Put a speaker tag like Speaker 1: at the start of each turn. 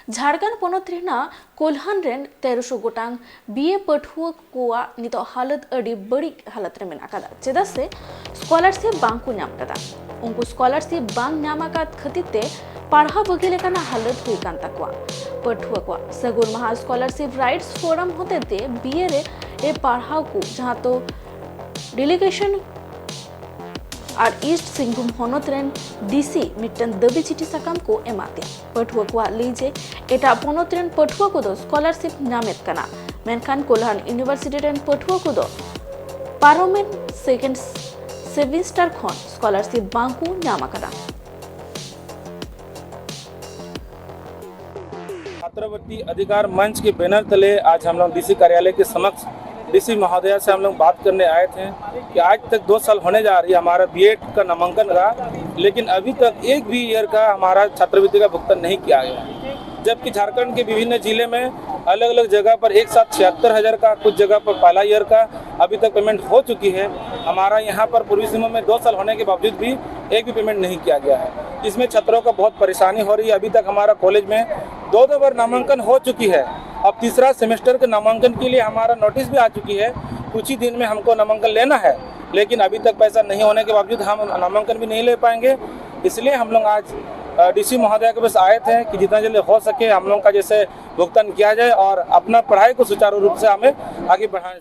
Speaker 1: Jharkhand पोनोत Raina Kolhan rain 1300 गोटांग BA पठुआ कोआ नितो हालत अड़ी बड़ी हालत रे मेना कदा चेदा से स्कॉलरशिप बांग को नाम कदा उनको स्कॉलरशिप बांग नामा का खतीते पढ़ा बगी लेकाना हालत हुई कान तकवा पठुआ को सगुर महा स्कॉलरशिप राइट्स फोरम होते ते बीए रे ए पढ़ाओ को जहां तो डेलीगेशन और ईस्ट सिंहभूम होनोत रेन डीसी मिट्टन दबी चिठी साकाम को एमाते पठुआ को लीजे एटा पोनोत रेन पठुआ को दो स्कॉलरशिप नामेत कना मेनखान कोल्हान यूनिवर्सिटी रेन पठुआ को दो पारोमेन सेकेंड सेमेस्टर खन स्कॉलरशिप बांकू नामा कना
Speaker 2: छात्रवृत्ति अधिकार मंच के बैनर तले आज हम लोग डीसी कार्यालय के समक्ष डीसी महोदया से हम लोग बात करने आए थे कि आज तक 2 साल होने जा रही है हमारा बीएड का नामांकन रहा, लेकिन अभी तक एक भी ईयर का हमारा छात्रवृत्ति का भुगतान नहीं किया गया। जबकि झारखंड के विभिन्न जिले में अलग अलग जगह पर एक साथ 76,000 का, कुछ जगह पर पहला ईयर का अभी तक पेमेंट हो चुकी है। हमारा यहाँ पर पूर्वी सीमा में 2 साल होने के बावजूद भी एक भी पेमेंट नहीं किया गया है। इसमें छात्रों को बहुत परेशानी हो रही है। अभी तक हमारा कॉलेज में 2 बार नामांकन हो चुकी है। अब तीसरा सेमेस्टर के नामांकन के लिए हमारा नोटिस भी आ चुकी है। कुछ ही दिन में हमको नामांकन लेना है, लेकिन अभी तक पैसा नहीं होने के बावजूद हम नामांकन भी नहीं ले पाएंगे। इसलिए हम लोग आज डीसी महोदया के पास आए थे कि जितना जल्दी हो सके हम लोग का जैसे भुगतान किया जाए और अपना पढ़ाई को सुचारू रूप से हमें आगे बढ़ाएं।